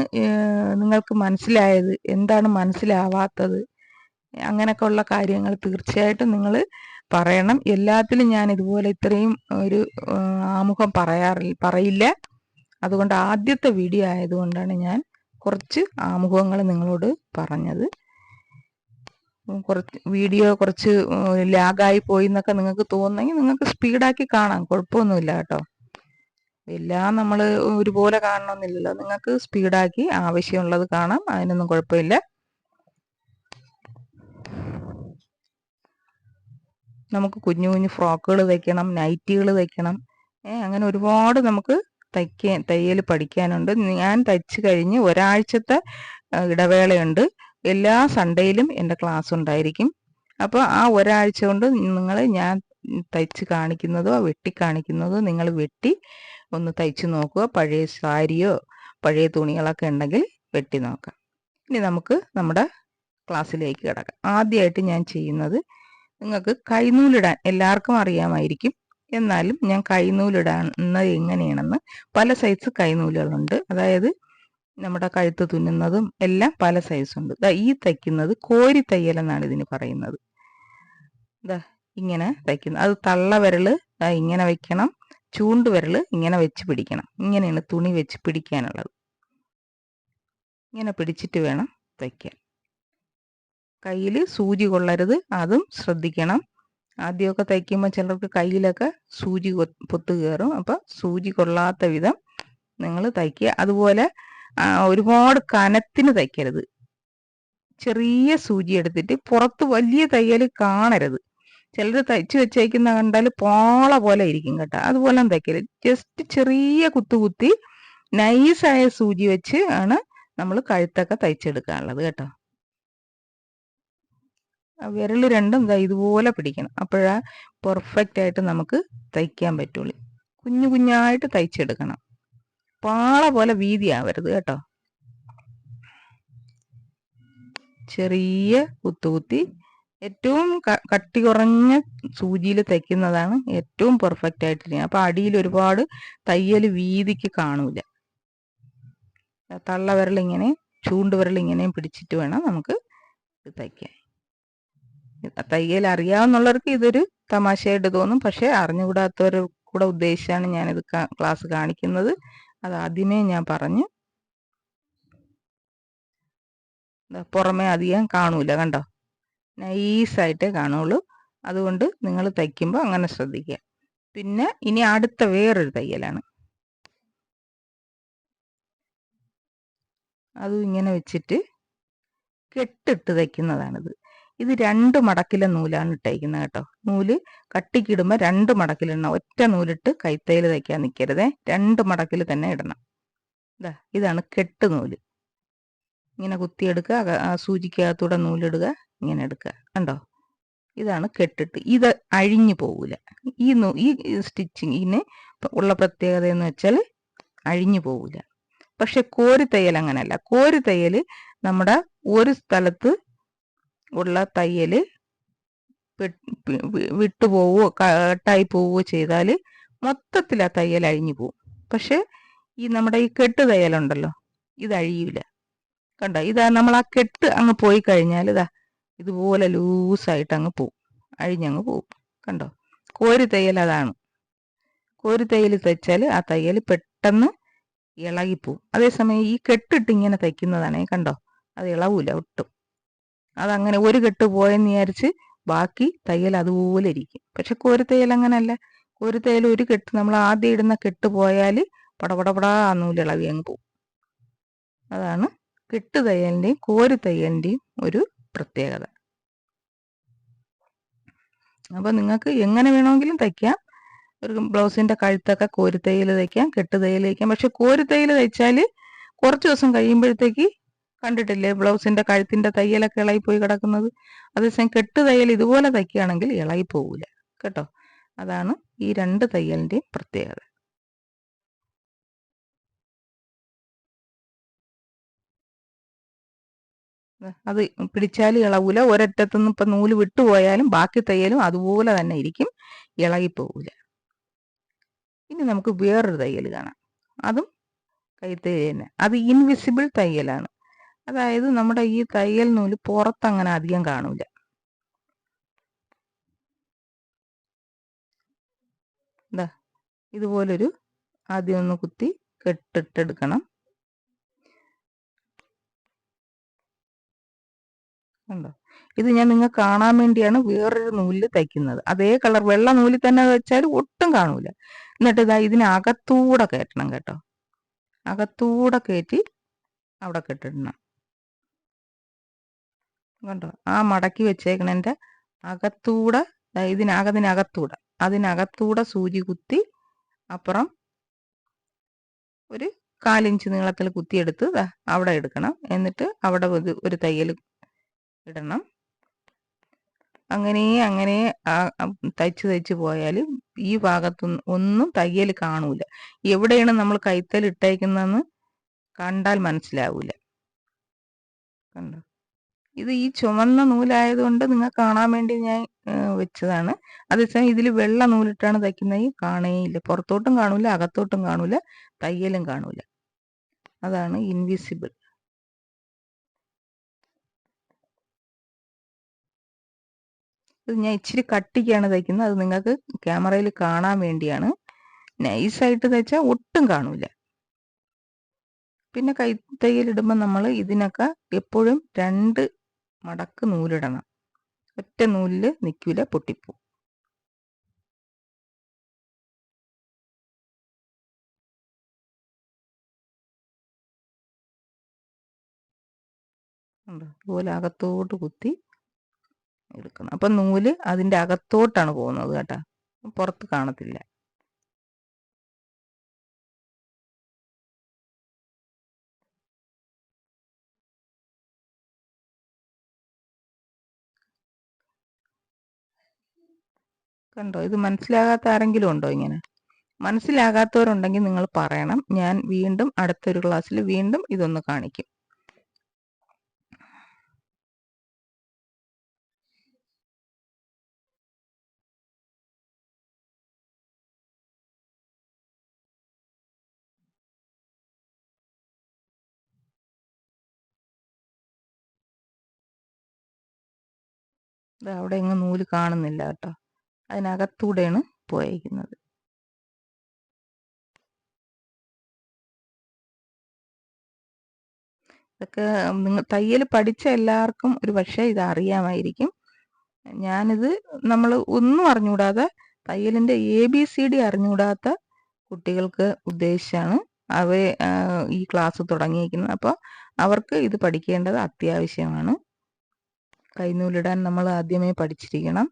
നിങ്ങൾക്ക് മനസ്സിലായത്, എന്താണ് മനസ്സിലാവാത്തത്, അങ്ങനെയൊക്കെ ഉള്ള കാര്യങ്ങൾ തീർച്ചയായിട്ടും നിങ്ങൾ പറയണം. എല്ലാത്തിലും ഞാൻ ഇതുപോലെ ഇത്രയും ഒരു ആമുഖം പറയില്ല. അതുകൊണ്ട് ആദ്യത്തെ വീഡിയോ ആയതുകൊണ്ടാണ് ഞാൻ കുറച്ച് ആമുഖങ്ങൾ നിങ്ങളോട് പറഞ്ഞത്. കുറച്ച് ലാഗായി പോയി എന്നൊക്കെ നിങ്ങൾക്ക് തോന്നുന്നെങ്കിൽ നിങ്ങൾക്ക് സ്പീഡാക്കി കാണാം, കുഴപ്പമൊന്നുമില്ല കേട്ടോ. എല്ലാം നമ്മൾ ഒരുപോലെ കാണണമെന്നില്ലല്ലോ. നിങ്ങൾക്ക് സ്പീഡാക്കി ആവശ്യമുള്ളത് കാണാം, അതിനൊന്നും കുഴപ്പമില്ല. നമുക്ക് കുഞ്ഞു കുഞ്ഞു ഫ്രോക്കുകൾ തയ്ക്കണം, നൈറ്റികൾ തയ്ക്കണം, അങ്ങനെ ഒരുപാട് നമുക്ക് തയ്യൽ പഠിക്കാനുണ്ട്. ഞാൻ തയ്ച്ച് കഴിഞ്ഞ് ഒരാഴ്ചത്തെ ഇടവേളയുണ്ട്. എല്ലാ സൺഡേയിലും എൻ്റെ ക്ലാസ് ഉണ്ടായിരിക്കും. അപ്പോൾ ആ ഒരാഴ്ച കൊണ്ട് ഞാൻ തയ്ച്ച് കാണിക്കുന്നതോ വെട്ടി കാണിക്കുന്നതോ നിങ്ങൾ വെട്ടി ഒന്ന് തയ്ച്ച് നോക്കുക. പഴയ സാരിയോ പഴയ തുണികളൊക്കെ ഉണ്ടെങ്കിൽ വെട്ടി നോക്കാം. ഇനി നമുക്ക് നമ്മുടെ ക്ലാസ്സിലേക്ക് കിടക്കാം. ആദ്യമായിട്ട് ഞാൻ ചെയ്യുന്നത്, നിങ്ങൾക്ക് കൈനൂലിടാൻ എല്ലാവർക്കും അറിയാമായിരിക്കും, എന്നാലും ഞാൻ കൈനൂലിടുന്നത് എങ്ങനെയാണെന്ന്. പല സൈസ് കൈനൂലുകളുണ്ട്, അതായത് നമ്മുടെ കഴുത്ത് തുന്നുന്നതും എല്ലാം പല സൈസുണ്ട്. ഈ തയ്ക്കുന്നത് കോരി തയ്യൽ എന്നാണ് ഇതിന് പറയുന്നത്. ഇങ്ങനെ തയ്ക്കുന്നത്, അത് തള്ളവിരല് ഇങ്ങനെ വെക്കണം, ചൂണ്ടുവിരല് ഇങ്ങനെ വെച്ച് പിടിക്കണം. ഇങ്ങനെയാണ് തുണി വെച്ച് പിടിക്കാനുള്ളത്. ഇങ്ങനെ പിടിച്ചിട്ട് വേണം തയ്ക്കാൻ. കയ്യിൽ സൂചി കൊള്ളരുത്, അതും ശ്രദ്ധിക്കണം. ആദ്യമൊക്കെ തയ്ക്കുമ്പോൾ ചിലർക്ക് കയ്യിലൊക്കെ സൂചി പൊത്ത് കയറും. അപ്പം സൂചി കൊള്ളാത്ത വിധം നിങ്ങൾ തയ്ക്കുക. അതുപോലെ ഒരുപാട് കനത്തിന് തയ്ക്കരുത്. ചെറിയ സൂചി എടുത്തിട്ട് പുറത്ത് വലിയ തയ്യൽ കാണരുത്. ചിലർ തയ്ച്ച് വെച്ചേക്കുന്ന കണ്ടാൽ പോള പോലെ ഇരിക്കും കേട്ടോ. അതുപോലെ തയ്ക്കരുത്. ജസ്റ്റ് ചെറിയ കുത്തി നൈസായ സൂചി വെച്ച് ആണ് നമ്മൾ കഴുത്തൊക്കെ തയ്ച്ചെടുക്കാനുള്ളത് കേട്ടോ. വിരൽ രണ്ടും ഇതുപോലെ പിടിക്കണം, അപ്പോഴാ പെർഫെക്റ്റ് ആയിട്ട് നമുക്ക് തയ്ക്കാൻ പറ്റുള്ളൂ. കുഞ്ഞു കുഞ്ഞായിട്ട് തയ്ച്ചെടുക്കണം, പാള പോലെ വീതിയാവരുത് കേട്ടോ. ചെറിയ കുത്തി ഏറ്റവും കട്ടി കുറഞ്ഞ സൂചിയിൽ തയ്ക്കുന്നതാണ് ഏറ്റവും പെർഫെക്റ്റ് ആയിട്ടിരിക്കുക. അപ്പൊ അടിയിൽ ഒരുപാട് തയ്യൽ വീതിക്ക് കാണൂല. തള്ളവിരൽ ഇങ്ങനെ ചൂണ്ടുവിരൽ ഇങ്ങനെയും പിടിച്ചിട്ട് വേണം നമുക്ക് തയ്ക്കാൻ. തയ്യൽ അറിയാവുന്നവർക്ക് ഇതൊരു തമാശയായിട്ട് തോന്നും, പക്ഷെ അറിഞ്ഞുകൂടാത്തവർ കൂടെ ഉദ്ദേശിച്ചാണ് ഞാനിത് ക്ലാസ് കാണിക്കുന്നത്. അത് ആദ്യമേ ഞാൻ പറഞ്ഞു. പുറമേ അധികം കാണൂല, കണ്ടോ, നൈസായിട്ടേ കാണുള്ളൂ. അതുകൊണ്ട് നിങ്ങൾ തയ്ക്കുമ്പോൾ അങ്ങനെ ശ്രദ്ധിക്കുക. പിന്നെ ഇനി അടുത്ത വേറൊരു തയ്യലാണ്. അതും ഇങ്ങനെ വെച്ചിട്ട് കെട്ടിട്ട് തയ്ക്കുന്നതാണിത്. ഇത് 2 മടക്കിലെ നൂലാണ് ഇട്ടേക്കുന്നത് കേട്ടോ. നൂല് കട്ടിക്കിടുമ്പോൾ 2 മടക്കിലിടണം. ഒറ്റ നൂലിട്ട് കൈത്തയ്യൽ തയ്ക്കാൻ നിൽക്കരുതേ, 2 മടക്കിൽ തന്നെ ഇടണം. ഇതാണ് കെട്ട് നൂല്. ഇങ്ങനെ കുത്തിയെടുക്കുക, ആ സൂചിക്കകത്തൂടെ നൂലിടുക, ഇങ്ങനെ എടുക്കുക, കണ്ടോ. ഇതാണ് കെട്ടിട്ട്. ഇത് അഴിഞ്ഞു പോവില്ല. ഈ സ്റ്റിച്ചിങ്ങിന് ഉള്ള പ്രത്യേകത എന്ന് വെച്ചാൽ അഴിഞ്ഞു പോവില്ല. പക്ഷെ കോരിത്തയ്യൽ അങ്ങനെയല്ല. കോരിത്തയ്യൽ നമ്മുടെ ഒരു സ്ഥലത്ത് ഉള്ള തയ്യൽ വിട്ടുപോവുകയോ കട്ടായി പോവുകയോ ചെയ്താൽ മൊത്തത്തിൽ ആ തയ്യൽ അഴിഞ്ഞു പോവും. പക്ഷെ നമ്മുടെ ഈ കെട്ട് തയ്യലുണ്ടല്ലോ, ഇത് അഴിയില്ല. കണ്ടോ, നമ്മൾ ആ കെട്ട് അങ്ങ് പോയി കഴിഞ്ഞാൽ ഇതുപോലെ ലൂസായിട്ട് അങ്ങ് പോവും, അഴിഞ്ഞങ്ങ് പോവും. കണ്ടോ, കോരി തയ്യൽ അതാണ്. കോരി തയ്യൽ തയ്ച്ചാൽ ആ തയ്യൽ പെട്ടെന്ന് ഇളകിപ്പോവും. അതേസമയം ഈ കെട്ടിട്ട് ഇങ്ങനെ തയ്ക്കുന്നതാണേ, കണ്ടോ, അത് ഇളവൂല ഒട്ടും. അതങ്ങനെ ഒരു കെട്ട് പോയെന്ന് വിചാരിച്ച് ബാക്കി തയ്യൽ അതുപോലെ ഇരിക്കും. പക്ഷെ കോരിത്തയ്യൽ അങ്ങനല്ല. കോരിത്തയ്യൽ ഒരു കെട്ട്, നമ്മൾ ആദ്യം ഇടുന്ന കെട്ട് പോയാൽ പടപടപടാ നൂല് ഇളവി അങ്ങ് പോവും. അതാണ് കെട്ട് തയ്യലിൻ്റെയും കോരിത്തയ്യലിൻ്റെയും ഒരു പ്രത്യേകത. അപ്പോൾ നിങ്ങൾക്ക് എങ്ങനെ വേണമെങ്കിലും തയ്ക്കാം. ഒരു ബ്ലൗസിൻ്റെ കഴുത്തൊക്കെ കോരിത്തയ്യൽ തയ്ക്കാം, കെട്ട് തയ്യൽ തയ്ക്കാം. പക്ഷെ കോരിത്തയ്യൽ തയ്ച്ചാൽ കുറച്ച് ദിവസം കഴിയുമ്പോഴത്തേക്ക് കണ്ടിട്ടില്ലേ ബ്ലൗസിൻ്റെ കഴുത്തിൻ്റെ തയ്യലൊക്കെ ഇളകിപ്പോയി കിടക്കുന്നത്. അതേസമയം കെട്ട് തയ്യൽ ഇതുപോലെ തയ്ക്കുകയാണെങ്കിൽ ഇളകി പോവില്ല കേട്ടോ. അതാണ് ഈ 2 തയ്യലിൻ്റെയും പ്രത്യേകത. അത് പിടിച്ചാൽ ഇളവൂല. ഒരറ്റത്തുനിന്ന് ഇപ്പം നൂല് വിട്ടുപോയാലും ബാക്കി തയ്യലും അതുപോലെ തന്നെ ഇരിക്കും, ഇളകിപ്പോവില്ല. ഇനി നമുക്ക് വേറൊരു തയ്യൽ കാണാം. അതും കൈത്തയ്യൽ തന്നെ. അത് ഇൻവിസിബിൾ തയ്യലാണ്. അതായത് നമ്മുടെ ഈ തയ്യൽ നൂല് പുറത്തങ്ങനെ അധികം കാണൂല. എന്താ ഇതുപോലൊരു ആദ്യം ഒന്ന് കുത്തി കെട്ടിട്ടെടുക്കണം. ഉണ്ടോ? ഇത് ഞാൻ നിങ്ങൾക്ക് കാണാൻ വേണ്ടിയാണ് വേറൊരു നൂലിൽ തയ്ക്കുന്നത്. അതേ കളർ വെള്ള നൂലിൽ തന്നെ വെച്ചാൽ ഒട്ടും കാണൂല. എന്നിട്ട് ഇതാ ഇതിനകത്തൂടെ കയറ്റണം കേട്ടോ. അകത്തൂടെ കയറ്റി അവിടെ കെട്ടിടണം. കണ്ടോ? ആ മടക്കി വെച്ചേക്കണതിൻ്റെ അകത്തൂടെ അതിനകത്തൂടെ സൂചി കുത്തി അപ്പുറം ഒരു 4 ഇഞ്ച് നീളത്തിൽ കുത്തിയെടുത്ത് അവിടെ എടുക്കണം. എന്നിട്ട് അവിടെ ഒരു തയ്യൽ ഇടണം. അങ്ങനെ തയ്ച്ച് പോയാൽ ഈ ഭാഗത്തൊന്നും ഒന്നും തയ്യൽ കാണൂല. എവിടെയാണ് നമ്മൾ കൈത്തൽ ഇട്ടേക്കുന്നതെന്ന് കണ്ടാൽ മനസ്സിലാവൂല. കണ്ടോ? ഇത് ഈ ചുവന്ന നൂലായതുകൊണ്ട് നിങ്ങൾക്ക് കാണാൻ വേണ്ടി ഞാൻ വെച്ചതാണ്. അതേസമയം ഇതിൽ വെള്ള നൂലിട്ടാണ് തയ്ക്കുന്നത്, കാണേയില്ല. പുറത്തോട്ടും കാണൂല, അകത്തോട്ടും കാണൂല, തയ്യലും കാണൂല. അതാണ് ഇൻവിസിബിൾ. ഇത് ഞാൻ ഇച്ചിരി കട്ടിക്കാണ് തയ്ക്കുന്നത്. അത് നിങ്ങൾക്ക് ക്യാമറയിൽ കാണാൻ വേണ്ടിയാണ്. നൈസായിട്ട് തയ്ച്ചാൽ ഒട്ടും കാണൂല. പിന്നെ കൈത്തയ്യൽ ഇടുമ്പോൾ നമ്മൾ ഇതിനൊക്കെ എപ്പോഴും 2 മടക്ക് നൂലിടണം. ഒറ്റ നൂലിൽ നിൽക്കില്ല, പൊട്ടിപ്പോവും. അതുപോലെ അകത്തോട്ട് കുത്തി എടുക്കണം. അപ്പം നൂല് അതിൻ്റെ അകത്തോട്ടാണ് പോകുന്നത് കേട്ടോ, പുറത്ത് കാണത്തില്ല. കണ്ടോ? ഇത് മനസ്സിലാകാത്ത ആരെങ്കിലും ഉണ്ടോ? ഇങ്ങനെ മനസ്സിലാകാത്തവരുണ്ടെങ്കിൽ നിങ്ങൾ പറയണം. ഞാൻ വീണ്ടും അടുത്തൊരു ക്ലാസ്സിൽ വീണ്ടും ഇതൊന്ന് കാണിക്കും. അവിടെ എങ്ങും നൂല് കാണുന്നില്ല കേട്ടോ, അതിനകത്തൂടെയാണ് പോയിരിക്കുന്നത്. ഇതൊക്കെ നിങ്ങൾ തയ്യൽ പഠിച്ച എല്ലാവർക്കും ഒരു പക്ഷേ ഇത് അറിയാമായിരിക്കും. ഞാനിത് നമ്മൾ ഒന്നും അറിഞ്ഞുകൂടാതെ തയ്യലിൻ്റെ ABCD അറിഞ്ഞുകൂടാത്ത കുട്ടികൾക്ക് ഉദ്ദേശിച്ചാണ് ഈ ക്ലാസ് തുടങ്ങിയിരിക്കുന്നത്. അപ്പോൾ അവർക്ക് ഇത് പഠിക്കേണ്ടത് അത്യാവശ്യമാണ്. കൈനൂലിടാൻ നമ്മൾ ആദ്യമേ പഠിച്ചിരിക്കണം.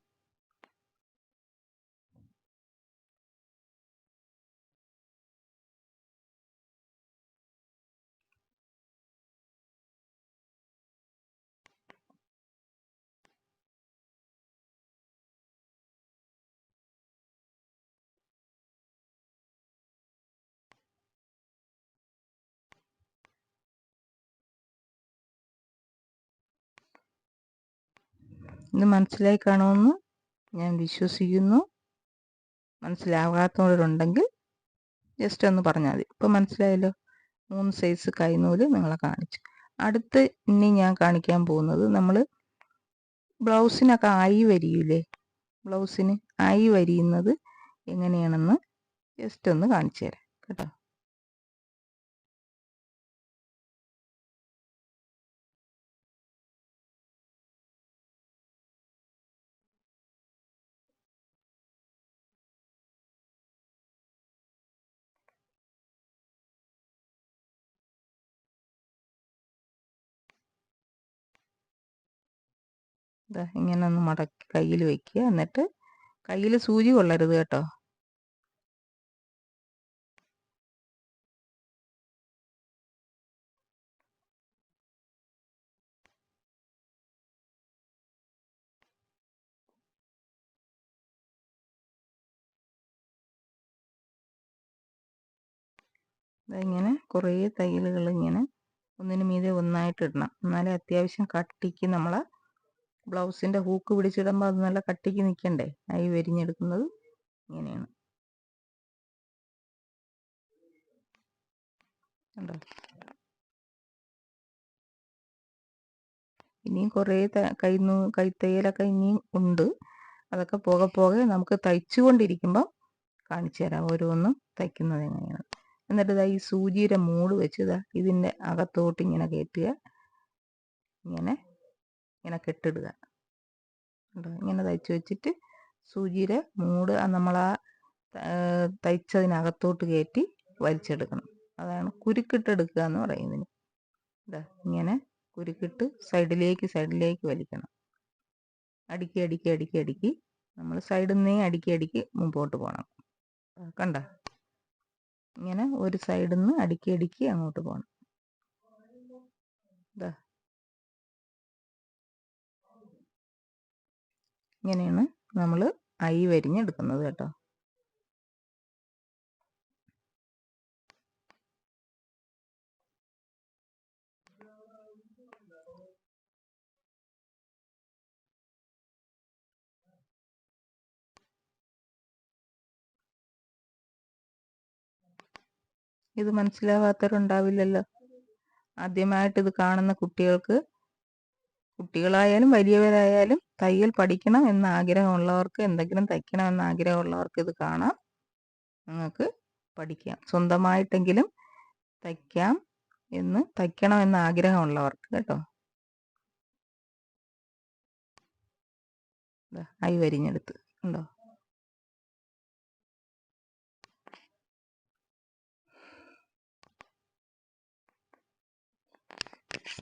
ഇത് മനസ്സിലായി കാണുമെന്ന് ഞാൻ വിശ്വസിക്കുന്നു. മനസ്സിലാകാത്തവരുണ്ടെങ്കിൽ ജസ്റ്റ് ഒന്ന് പറഞ്ഞാൽ മതി. ഇപ്പം മനസ്സിലായല്ലോ. 3 സൈസ് കൈനൂല് നിങ്ങളെ കാണിച്ചു. അടുത്ത് ഇനി ഞാൻ കാണിക്കാൻ പോകുന്നത്, നമ്മൾ ബ്ലൗസിനൊക്കെ ആയി വരിയില്ലേ, ബ്ലൗസിന് ആയി വരിയുന്നത് എങ്ങനെയാണെന്ന് ജസ്റ്റ് ഒന്ന് കാണിച്ചു തരാം കേട്ടോ. ഇങ്ങനെ ഒന്ന് മടക്കി കയ്യിൽ വയ്ക്കുക. എന്നിട്ട് കയ്യിൽ സൂചി കൊള്ളരുത് കേട്ടോ. ഇങ്ങനെ കുറേ തയ്യലുകൾ ഇങ്ങനെ ഒന്നിന് മീതെ ഒന്നായിട്ട് ഇടണം. എന്നാലേ അത്യാവശ്യം കട്ടിക്ക് നമ്മളെ ബ്ലൗസിൻ്റെ ഹൂക്ക് പിടിച്ചിടുമ്പോൾ അത് നല്ല കട്ടിക്ക് നിൽക്കണ്ടേ. ഐ വരിഞ്ഞെടുക്കുന്നത് ഇങ്ങനെയാണ്. കണ്ടോ? ഇനിയും കുറേ കൈത്തയ്യലൊക്കെ ഇനിയും ഉണ്ട്. അതൊക്കെ പോകെ പോകെ നമുക്ക് തയ്ച്ചുകൊണ്ടിരിക്കുമ്പം കാണിച്ചു തരാം ഓരോന്നും തയ്ക്കുന്നത് എങ്ങനെയാണ്. എന്നിട്ട് ഇതാ ഈ സൂചിയുടെ മൂട് വെച്ച് ഇതാ ഇതിൻ്റെ അകത്തോട്ട് ഇങ്ങനെ കയറ്റുക, ഇങ്ങനെ ഇങ്ങനെ കെട്ടിടുക. ഇങ്ങനെ തയ്ച്ച് വെച്ചിട്ട് സൂചിയുടെ മൂട് നമ്മൾ ആ തയ്ച്ചതിനകത്തോട്ട് കയറ്റി വലിച്ചെടുക്കണം. അതാണ് കുരുക്കിട്ടെടുക്കുക എന്ന് പറയുന്നതിന്. ഇതാ ഇങ്ങനെ കുരുക്കിട്ട് സൈഡിലേക്ക് വലിക്കണം. അടുക്കി അടുക്കി അടുക്കി അടുക്കി നമ്മൾ സൈഡിൽ നിന്നേ അടുക്കി അടുക്കി മുമ്പോട്ട് പോകണം. കണ്ട, ഇങ്ങനെ ഒരു സൈഡിൽ നിന്ന് അടുക്കി അടുക്കി അങ്ങോട്ട് പോകണം. ഇതാ ഇങ്ങനെയാണ് നമ്മൾ ഐ വരിഞ്ഞെടുക്കുന്നത് കേട്ടോ. ഇത് മനസ്സിലാവാത്തവരുണ്ടാവില്ലല്ലോ. ആദ്യമായിട്ട് ഇത് കാണുന്ന കുട്ടികളായാലും വലിയവരായാലും തയ്യൽ പഠിക്കണം എന്ന ആഗ്രഹമുള്ളവർക്ക്, എന്തെങ്കിലും തയ്ക്കണം എന്ന ആഗ്രഹമുള്ളവർക്ക് ഇത് കാണാം, നിങ്ങൾക്ക് പഠിക്കാം. സ്വന്തമായിട്ടെങ്കിലും തയ്ക്കണം എന്ന ആഗ്രഹമുള്ളവർക്ക് കേട്ടോ. ഐ വരിഞ്ഞെടുത്ത് ഉണ്ടോ.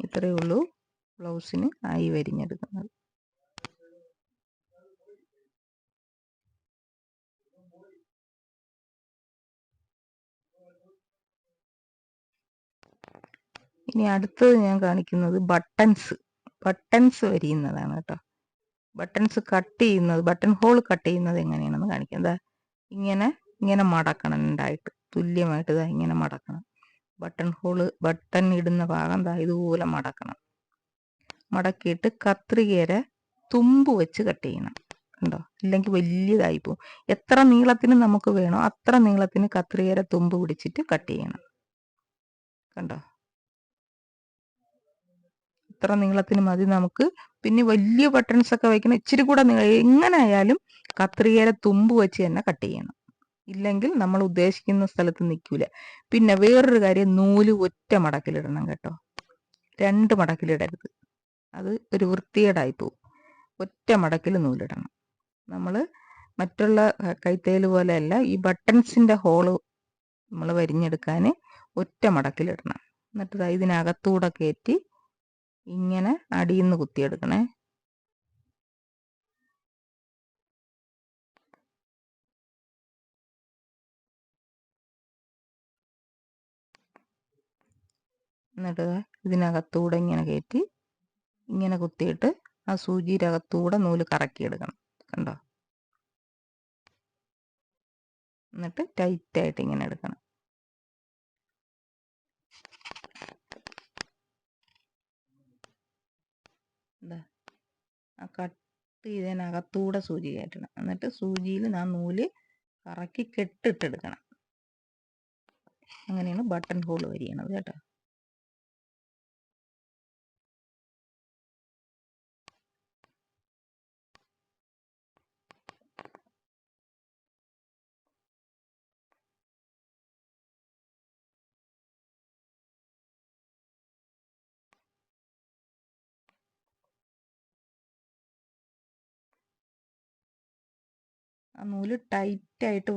ഇത്രയേ ഉള്ളൂ ബ്ലൗസിന് ഐ വരിഞ്ഞെടുക്കുന്നത്. ഇനി അടുത്തത് ഞാൻ കാണിക്കുന്നത് ബട്ടൺസ് വരിയുന്നതാണ് കേട്ടോ. ബട്ടൺസ് കട്ട് ചെയ്യുന്നത്, ബട്ടൺ ഹോൾ കട്ട് ചെയ്യുന്നത് എങ്ങനെയാണെന്ന് കാണിക്കാം. എന്താ ഇങ്ങനെ മടക്കണം, രണ്ടായിട്ട് തുല്യമായിട്ട് ഇതാ ഇങ്ങനെ മടക്കണം. ബട്ടൺ ഇടുന്ന ഭാഗം ദാ ഇതുപോലെ മടക്കണം. മടക്കിയിട്ട് കത്രികയുടെ തുമ്പ് വെച്ച് കട്ട് ചെയ്യണം. കണ്ടോ, ഇല്ലെങ്കിൽ വലിയതായി പോകും. എത്ര നീളത്തിന് നമുക്ക് വേണോ അത്ര നീളത്തിന് കത്രികയുടെ തുമ്പ് പിടിച്ചിട്ട് കട്ട് ചെയ്യണം. കണ്ടോ, ഇത്ര നീളത്തിന് മതി നമുക്ക്. പിന്നെ വലിയ ബട്ടൺസ് ഒക്കെ വയ്ക്കണം, ഇച്ചിരി കൂടെ എങ്ങനെ ആയാലും കത്രികയുടെ തുമ്പ് വെച്ച് തന്നെ കട്ട് ചെയ്യണം. ഇല്ലെങ്കിൽ നമ്മൾ ഉദ്ദേശിക്കുന്ന സ്ഥലത്ത് നിൽക്കൂല. പിന്നെ വേറൊരു കാര്യം, നൂല് ഒറ്റ മടക്കിലിടണം കേട്ടോ, 2 മടക്കിലിടരുത്. അത് ഒരു വൃത്തികേടായി പോകും. ഒറ്റ മടക്കിൽ നൂലിടണം. നമ്മൾ മറ്റുള്ള കൈത്തയ്യൽ പോലെയല്ല, ഈ ബട്ടൺസിൻ്റെ ഹോള് നമ്മൾ വരിഞ്ഞെടുക്കാൻ ഒറ്റ മടക്കിലിടണം. എന്നിട്ട് ഇതിനകത്തൂടെ കയറ്റി ഇങ്ങനെ അടിയിൽ നിന്ന് കുത്തിയെടുക്കണേ. എന്നിട്ട് ഇതിനകത്തൂടെ ഇങ്ങനെ കയറ്റി ഇങ്ങനെ കുത്തിയിട്ട് ആ സൂചിയുടെ അകത്തൂടെ നൂല് കറക്കിയെടുക്കണം. കണ്ടോ, എന്നിട്ട് ടൈറ്റായിട്ട് ഇങ്ങനെ എടുക്കണം. ആ കട്ട് ചെയ്തതിനകത്തൂടെ സൂചി കയറ്റണം. എന്നിട്ട് സൂചിയിൽ ആ നൂല് കറക്കി കെട്ടിട്ടെടുക്കണം. അങ്ങനെയാണ് ബട്ടൺ ഹോൾ വരികണത് കേട്ടോ. ആ നൂല് ടൈറ്റായിട്ട്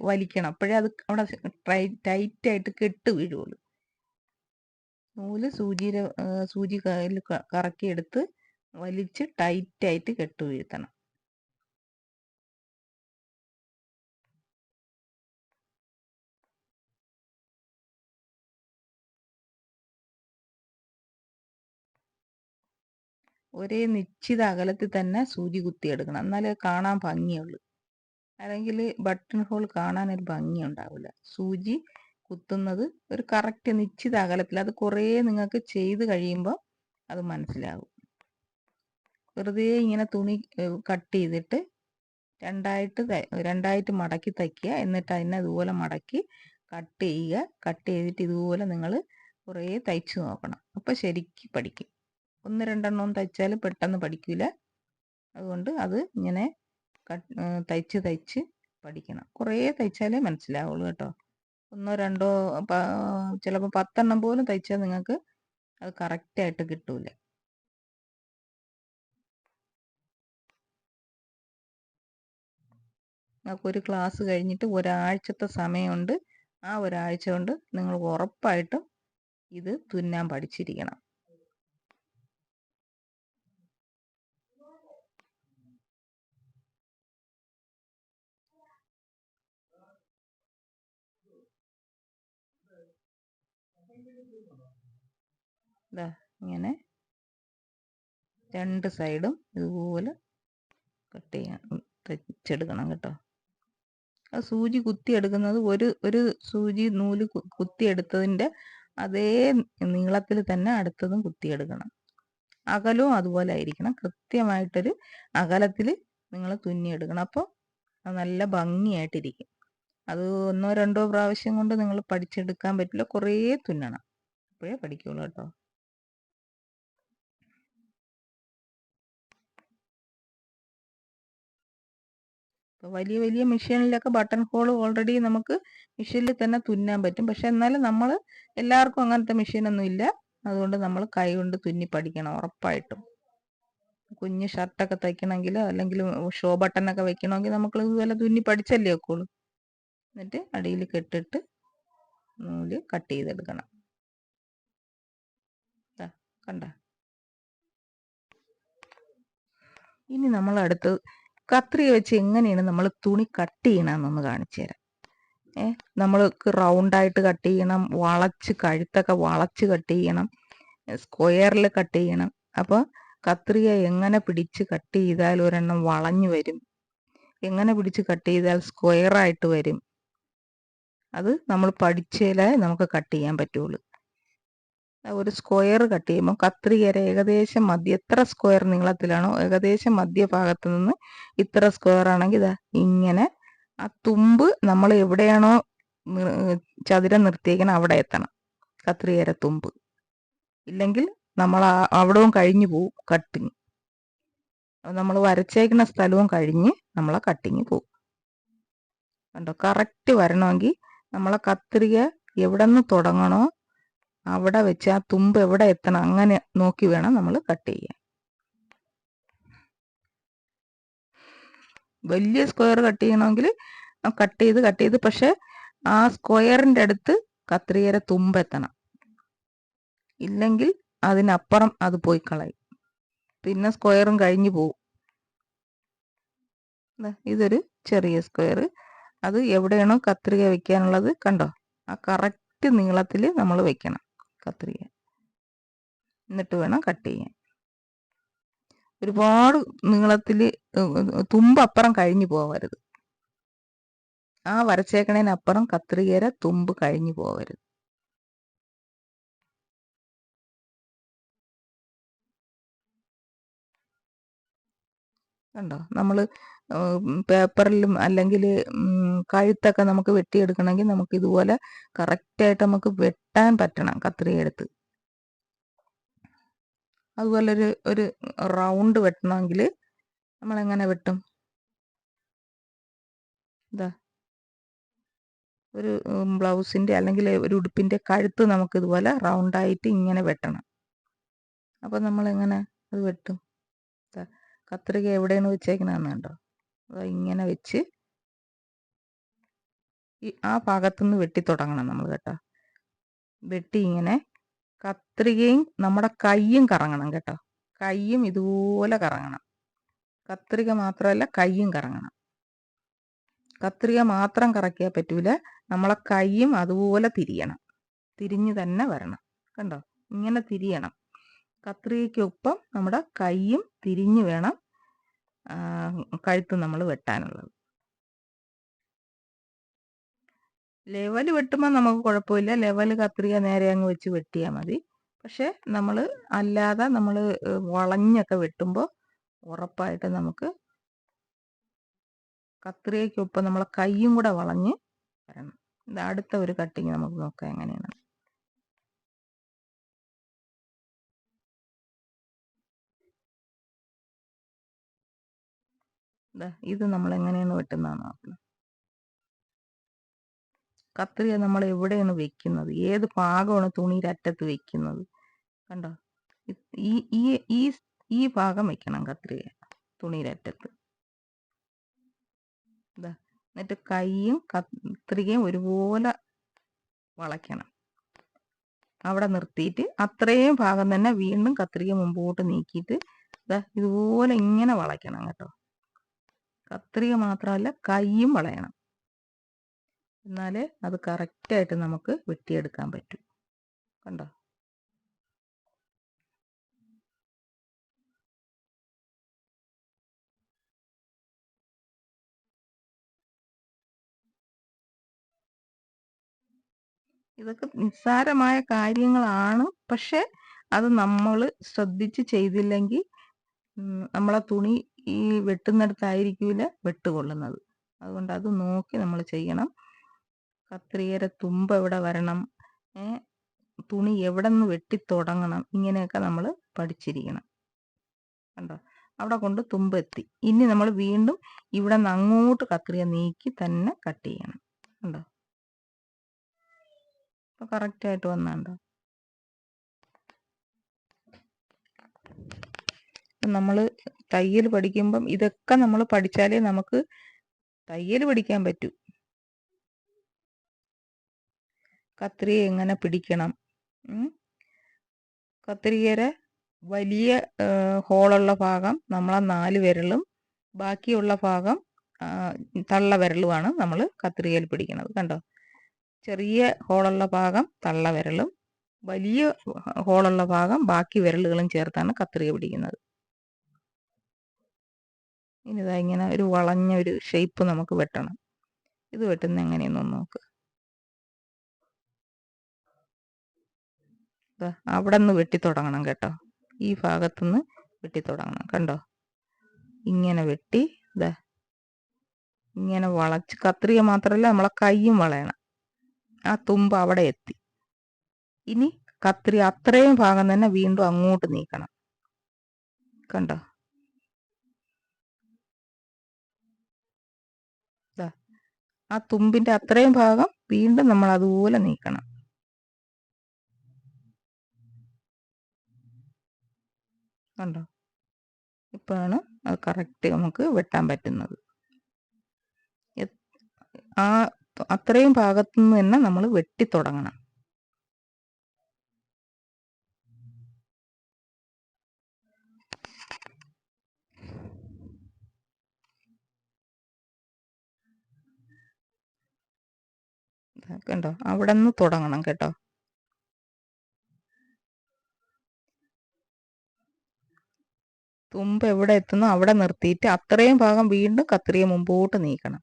വലിക്കണം. അപ്പോഴേ അത് അവിടെ ടൈറ്റായിട്ട് കെട്ട് വീഴുള്ളൂ. നൂല് സൂചി കറക്കിയെടുത്ത് വലിച്ച് ടൈറ്റായിട്ട് കെട്ട് വീഴ്ത്തണം. ഒരേ നിശ്ചിത അകലത്തിൽ തന്നെ സൂചി കുത്തിയെടുക്കണം, എന്നാലേ കാണാൻ ഭംഗിയുള്ളൂ. അല്ലെങ്കിൽ ബട്ടൺ ഹോൾ കാണാനൊരു ഭംഗി ഉണ്ടാവില്ല. സൂചി കുത്തുന്നത് ഒരു കറക്റ്റ് നിശ്ചിത അകലത്തിൽ. അത് കുറേ നിങ്ങൾക്ക് ചെയ്ത് കഴിയുമ്പോൾ അത് മനസ്സിലാകും. വെറുതെ ഇങ്ങനെ തുണി കട്ട് ചെയ്തിട്ട് രണ്ടായിട്ട് മടക്കി തയ്ക്കുക. എന്നിട്ട് അതിനെ അതുപോലെ മടക്കി കട്ട് ചെയ്യുക. കട്ട് ചെയ്തിട്ട് ഇതുപോലെ നിങ്ങൾ കുറേ തയ്ച്ച് നോക്കണം. അപ്പോൾ ശരിക്കും പഠിക്കും. 1-2 തയ്ച്ചാൽ പെട്ടെന്ന് പഠിക്കില്ല. അതുകൊണ്ട് അത് ഇങ്ങനെ തയ്ച്ച് പഠിക്കണം. കുറേ തയ്ച്ചാലേ മനസ്സിലാവുള്ളൂ കേട്ടോ. 1-2 ചിലപ്പോൾ 10 പോലും തയ്ച്ചാൽ നിങ്ങൾക്ക് അത് കറക്റ്റായിട്ട് കിട്ടൂല. ഒരു ക്ലാസ് കഴിഞ്ഞിട്ട് ഒരാഴ്ചത്തെ സമയമുണ്ട്. ആ ഒരാഴ്ച കൊണ്ട് നിങ്ങൾ ഉറപ്പായിട്ടും ഇത് തുന്നാൻ പഠിച്ചിരിക്കണം. ഇങ്ങനെ 2 സൈഡും ഇതുപോലെ കട്ട് ചെയ്യാൻ തയ്ച്ചെടുക്കണം കേട്ടോ. ആ സൂചി കുത്തിയെടുക്കുന്നത് ഒരു സൂചി നൂല് കുത്തിയെടുത്തതിൻ്റെ അതേ നീളത്തിൽ തന്നെ അടുത്തതും കുത്തിയെടുക്കണം. അകലവും അതുപോലെ ആയിരിക്കണം. കൃത്യമായിട്ടൊരു അകലത്തിൽ നിങ്ങൾ തുന്നിയെടുക്കണം. അപ്പോൾ അത് നല്ല ഭംഗിയായിട്ടിരിക്കും. അത് 1-2 പ്രാവശ്യം കൊണ്ട് നിങ്ങൾ പഠിച്ചെടുക്കാൻ പറ്റില്ല. കുറേ തുന്നണം. അപ്പോഴേ പഠിക്കുള്ളൂ കേട്ടോ. ഇപ്പോൾ വലിയ മെഷീനിലൊക്കെ ബട്ടൺ ഹോൾ ഓൾറെഡി നമുക്ക് മെഷീനിൽ തന്നെ തുന്നാൻ പറ്റും. പക്ഷെ എന്നാലും നമ്മൾ എല്ലാവർക്കും അങ്ങനത്തെ മെഷീനൊന്നും ഇല്ല. അതുകൊണ്ട് നമ്മൾ കൈ കൊണ്ട് തുന്നി പഠിക്കണം ഉറപ്പായിട്ടും. കുഞ്ഞ് ഷർട്ടൊക്കെ തയ്ക്കണമെങ്കിൽ അല്ലെങ്കിൽ ഷോ ബട്ടണൊക്കെ വെക്കണമെങ്കിൽ നമുക്ക് ഇതുപോലെ തുന്നി പഠിച്ചല്ലേ വെക്കുള്ളൂ. എന്നിട്ട് അടിയിൽ കെട്ടിട്ട് നൂല് കട്ട് ചെയ്തെടുക്കണം. കണ്ട. ഇനി നമ്മൾ അടുത്ത് കത്രിക വെച്ച് എങ്ങനെയാണ് നമ്മൾ തുണി കട്ട് ചെയ്യണമെന്നൊന്ന് കാണിച്ചു തരാം. നമ്മൾക്ക് റൗണ്ടായിട്ട് കട്ട് ചെയ്യണം, വളച്ച് കഴുത്തൊക്കെ വളച്ച് കട്ട് ചെയ്യണം, സ്ക്വയറിൽ കട്ട് ചെയ്യണം. അപ്പോൾ കത്രിക എങ്ങനെ പിടിച്ച് കട്ട് ചെയ്താൽ ഒരെണ്ണം വളഞ്ഞു വരും, എങ്ങനെ പിടിച്ച് കട്ട് ചെയ്താൽ സ്ക്വയറായിട്ട് വരും, അത് നമ്മൾ പഠിച്ചാലേ നമുക്ക് കട്ട് ചെയ്യാൻ പറ്റുള്ളൂ. ഒരു സ്ക്വയർ കട്ട് ചെയ്യുമ്പോൾ കത്രികയുടെ ഏകദേശം എത്ര സ്ക്വയർ നീളത്തിലാണോ ഏകദേശം മധ്യഭാഗത്ത് നിന്ന് ഇത്ര സ്ക്വയർ ആണെങ്കിൽ ഇങ്ങനെ ആ തുമ്പ് നമ്മൾ എവിടെയാണോ ചതുരം നിർത്തിയേക്കണം അവിടെ എത്തണം കത്രികയുടെ തുമ്പ്. ഇല്ലെങ്കിൽ നമ്മൾ അവിടവും കഴിഞ്ഞു പോവും കട്ടിങ്. നമ്മൾ വരച്ചേക്കുന്ന സ്ഥലവും കഴിഞ്ഞ് നമ്മളെ കട്ടിങ് പോവും. കണ്ടോ? കറക്റ്റ് വരണമെങ്കിൽ നമ്മളെ കത്രിക എവിടെ നിന്ന് തുടങ്ങണോ അവിടെ വെച്ച് ആ തുമ്പ് എവിടെ എത്തണം അങ്ങനെ നോക്കി വേണം നമ്മൾ കട്ട് ചെയ്യാൻ. വലിയ സ്ക്വയർ കട്ട് ചെയ്യണമെങ്കിൽ കട്ട് ചെയ്ത് പക്ഷെ ആ സ്ക്വയറിൻ്റെ അടുത്ത് കത്രികയുടെ തുമ്പ് എത്തണം. ഇല്ലെങ്കിൽ അതിനപ്പുറം അത് പോയി കളയും. പിന്നെ സ്ക്വയറും കഴിഞ്ഞു പോവും. ഇതൊരു ചെറിയ സ്ക്വയർ. അത് എവിടെയാണോ കത്രിക വെക്കാനുള്ളത് കണ്ടോ? ആ കറക്റ്റ് നീളത്തിൽ നമ്മൾ വെക്കണം കത്രിക. എന്നിട്ട് വേണം കട്ട് ചെയ്യാൻ. ഒരുപാട് നീളത്തിൽ തുമ്പ് അപ്പുറം കഴിഞ്ഞു പോകരുത്. ആ വരച്ചേക്കണേനപ്പുറം കത്രികയുടെ തുമ്പ് കഴിഞ്ഞു പോകരുത്. കണ്ടോ? നമ്മൾ പേപ്പറിലും അല്ലെങ്കിൽ കഴുത്തൊക്കെ നമുക്ക് വെട്ടിയെടുക്കണമെങ്കിൽ നമുക്ക് ഇതുപോലെ കറക്റ്റായിട്ട് നമുക്ക് വെട്ടാൻ പറ്റണം കത്രിക എടുത്ത്. അതുപോലെ ഒരു റൗണ്ട് വെട്ടണമെങ്കിൽ നമ്മളെങ്ങനെ വെട്ടും? ഒരു ബ്ലൗസിൻ്റെ അല്ലെങ്കിൽ ഒരു ഉടുപ്പിൻ്റെ കഴുത്ത് നമുക്ക് ഇതുപോലെ റൗണ്ടായിട്ട് ഇങ്ങനെ വെട്ടണം. അപ്പോൾ നമ്മളെങ്ങനെ അത് വെട്ടും? കത്രിക എവിടെയാണ് വെച്ചേക്കണമെന്ന് കണ്ടോ? ഇങ്ങനെ വെച്ച് ആ ഭാഗത്തുനിന്ന് വെട്ടി തുടങ്ങണം നമ്മൾ കേട്ടോ. വെട്ടി ഇങ്ങനെ കത്രികയും നമ്മുടെ കൈയും കറങ്ങണം കേട്ടോ. കൈയും ഇതുപോലെ കറങ്ങണം. കത്രിക മാത്രമല്ല കൈയും കറങ്ങണം. കത്രിക മാത്രം കറക്കിയാൽ പറ്റൂല, നമ്മളെ കൈയും അതുപോലെ തിരിയണം. തിരിഞ്ഞ് തന്നെ വരണം. കണ്ടോ? ഇങ്ങനെ തിരിയണം. കത്രികയ്ക്കൊപ്പം നമ്മുടെ കൈയും തിരിഞ്ഞ് വേണം കഴുത്ത് നമ്മൾ വെട്ടാനുള്ളത്. ലെവല് വെട്ടുമ്പോൾ നമുക്ക് കുഴപ്പമില്ല. ലെവല് കത്രിക നേരെ അങ്ങ് വെച്ച് വെട്ടിയാൽ മതി. പക്ഷെ നമ്മൾ അല്ലാതെ നമ്മൾ വളഞ്ഞൊക്കെ വെട്ടുമ്പോൾ ഉറപ്പായിട്ട് നമുക്ക് കത്രികയ്ക്കൊപ്പം നമ്മളെ കൈയും കൂടെ വളഞ്ഞ് വരണം. ഇത് അടുത്ത ഒരു കട്ടിങ് നമുക്ക് നോക്കാം എങ്ങനെയാണ്. ഇത് നമ്മൾ എങ്ങനെയാണ് വെട്ടുന്നതെന്ന് നോക്കണം. കത്രിക നമ്മൾ എവിടെയാണ് വെക്കുന്നത്, ഏത് ഭാഗമാണ് തുണിയുടെ അറ്റത്ത് വെക്കുന്നത്, കണ്ടോ? ഈ ഈ ഈ ഈ ഭാഗം വെക്കണം കത്രിക തുണിയുടെ അറ്റത്ത്. എന്നിട്ട് കൈയും കത്രികയും ഒരുപോലെ വളയ്ക്കണം. അവിടെ നിർത്തിയിട്ട് അത്രയും ഭാഗം തന്നെ വീണ്ടും കത്രിക മുമ്പോട്ട് നീക്കിയിട്ട് ഇതുപോലെ ഇങ്ങനെ വളയ്ക്കണം കേട്ടോ. കത്രിക മാത്രമല്ല കൈയും വളയണം. എന്നാലേ അത് കറക്റ്റായിട്ട് നമുക്ക് വെട്ടിയെടുക്കാൻ പറ്റും. കണ്ടോ? ഇതൊക്കെ നിസ്സാരമായ കാര്യങ്ങളാണ്. പക്ഷെ അത് നമ്മൾ ശ്രദ്ധിച്ച് ചെയ്തില്ലെങ്കിൽ നമ്മളെ തുണി ഈ വെട്ടുന്നിടത്തായിരിക്കില്ല വെട്ടുകൊള്ളുന്നത്. അതുകൊണ്ട് അത് നോക്കി നമ്മൾ ചെയ്യണം. കത്രികയുടെ തുമ്പ് എവിടെ വരണം, തുണി എവിടെ നിന്ന് വെട്ടിത്തുടങ്ങണം, ഇങ്ങനെയൊക്കെ നമ്മൾ പഠിച്ചിരിക്കണം. കണ്ടോ? അവിടെ കൊണ്ട് തുമ്പ് എത്തി. ഇനി നമ്മൾ വീണ്ടും ഇവിടെ നിന്ന് അങ്ങോട്ട് കത്രിക നീക്കി തന്നെ കട്ട് ചെയ്യണം. കണ്ടോ? ഇപ്പൊ കറക്റ്റായിട്ട് വന്നാണ്ടോ? നമ്മൾ തയ്യൽ പഠിക്കുമ്പം ഇതൊക്കെ നമ്മൾ പഠിച്ചാലേ നമുക്ക് തയ്യൽ പഠിക്കാൻ പറ്റൂ. കത്രിക എങ്ങനെ പിടിക്കണം, കത്രികയുടെ വലിയ ഹോളുള്ള ഭാഗം നമ്മളെ 4 വിരലും ബാക്കിയുള്ള ഭാഗം തള്ള വിരലുമാണ് നമ്മൾ കത്രികയിൽ പിടിക്കുന്നത്. കണ്ടോ? ചെറിയ ഹോളുള്ള ഭാഗം തള്ള വിരലും വലിയ ഹോളുള്ള ഭാഗം ബാക്കി വിരലുകളും ചേർത്താണ് കത്രിക പിടിക്കുന്നത്. ഇനി ഇതാ ഇങ്ങനെ ഒരു വളഞ്ഞ ഒരു ഷേപ്പ് നമുക്ക് വെട്ടണം. ഇത് വെട്ടുന്ന എങ്ങനെയെന്നൊന്ന് നോക്ക്. അവിടെ നിന്ന് വെട്ടിത്തുടങ്ങണം കേട്ടോ. ഈ ഭാഗത്തുനിന്ന് വെട്ടിത്തുടങ്ങണം. കണ്ടോ? ഇങ്ങനെ വെട്ടി ഇങ്ങനെ വളച്ച് കത്രിക മാത്രമല്ല നമ്മളെ കൈയും വളയണം. ആ തുമ്പ് അവിടെ എത്തി. ഇനി കത്രിക അത്രയും ഭാഗം തന്നെ വീണ്ടും അങ്ങോട്ട് നീക്കണം. കണ്ടോ? ആ തുമ്പിന്റെ അത്രയും ഭാഗം വീണ്ടും നമ്മൾ അതുപോലെ നീക്കണം. കണ്ടോ? ഇപ്പോഴാണ് അത് കറക്റ്റ് നമുക്ക് വെട്ടാൻ പറ്റുന്നത്. ആ അത്രയും ഭാഗത്തുനിന്ന് തന്നെ നമ്മൾ വെട്ടി തുടങ്ങണം. കണ്ടോ? അവിടെ നിന്ന് തുടങ്ങണം കേട്ടോ. തുമ്പ് എവിടെ എത്തുന്നോ അവിടെ നിർത്തിയിട്ട് അത്രയും ഭാഗം വീണ്ടും കത്രിക മുമ്പോട്ട് നീക്കണം.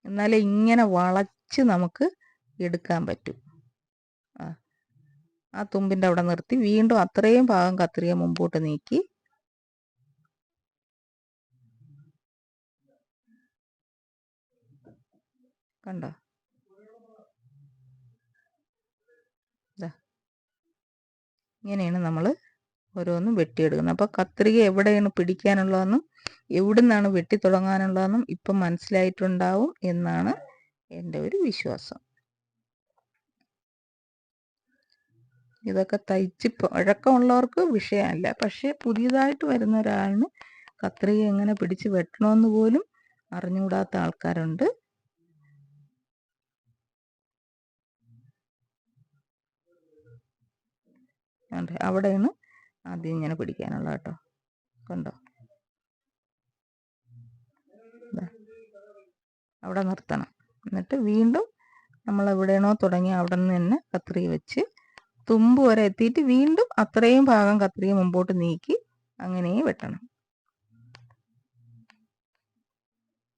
എന്നാലേ ഇങ്ങനെ വളച്ച് നമുക്ക് എടുക്കാൻ പറ്റും. ആ തുമ്പിന്റെ അവിടെ നിർത്തി വീണ്ടും അത്രയും ഭാഗം കത്രിക മുമ്പോട്ട് നീക്കി കണ്ടോ? ഇങ്ങനെയാണ് നമ്മൾ ഓരോന്നും വെട്ടിയെടുക്കുന്നത്. അപ്പോൾ കത്രിക എവിടെയാണ് പിടിക്കാനുള്ളതെന്നും എവിടുന്നാണ് വെട്ടി തുടങ്ങാനുള്ളതെന്നും ഇപ്പം മനസ്സിലായിട്ടുണ്ടാവും എന്നാണ് എൻ്റെ ഒരു വിശ്വാസം. ഇതൊക്കെ തയ്ച്ച് പഴക്കമുള്ളവർക്ക് വിഷയമല്ല. പക്ഷേ പുതിയതായിട്ട് വരുന്ന ഒരാളിന് കത്രിക എങ്ങനെ പിടിച്ച് വെട്ടണമെന്ന് പോലും അറിഞ്ഞുകൂടാത്ത ആൾക്കാരുണ്ട്. അവിടെയാണ് ആദ്യം ഇങ്ങനെ പിടിക്കാനുള്ള കേട്ടോ. കണ്ടോ? അവിടെ നിർത്തണം. എന്നിട്ട് വീണ്ടും നമ്മൾ എവിടെയാണോ തുടങ്ങി അവിടെ നിന്ന് തന്നെ കത്രിക വെച്ച് തുമ്പ് വരെ എത്തിയിട്ട് വീണ്ടും അത്രയും ഭാഗം കത്രിക മുമ്പോട്ട് നീക്കി അങ്ങനെ വെട്ടണം.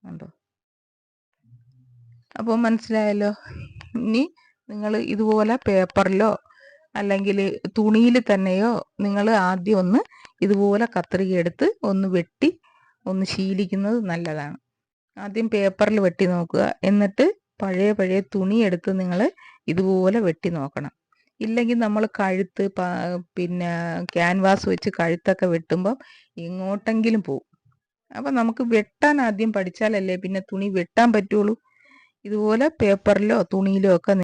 കണ്ടോ? അപ്പോൾ മനസ്സിലായല്ലോ ഇനി നിങ്ങൾ ഇതുപോലെ പേപ്പറിലോ അല്ലെങ്കിൽ തുണിയിൽ തന്നെയോ നിങ്ങൾ ആദ്യം ഒന്ന് ഇതുപോലെ കത്രിക എടുത്ത് ഒന്ന് വെട്ടി ഒന്ന് ശീലിക്കുന്നത് നല്ലതാണ്. ആദ്യം പേപ്പറിൽ വെട്ടി നോക്കുക, എന്നിട്ട് പഴയ തുണി എടുത്ത് നിങ്ങൾ ഇതുപോലെ വെട്ടി നോക്കണം. ഇല്ലെങ്കിൽ നമ്മൾ കഴുത്ത് പിന്നെ ക്യാൻവാസ് വെച്ച് കഴുത്തൊക്കെ വെട്ടുമ്പം എങ്ങോട്ടെങ്കിലും പോകും. അപ്പം നമുക്ക് വെട്ടാൻ ആദ്യം പഠിച്ചാലല്ലേ പിന്നെ തുണി വെട്ടാൻ പറ്റുള്ളൂ. ഇതുപോലെ പേപ്പറിലോ തുണിയിലോ ഒക്കെ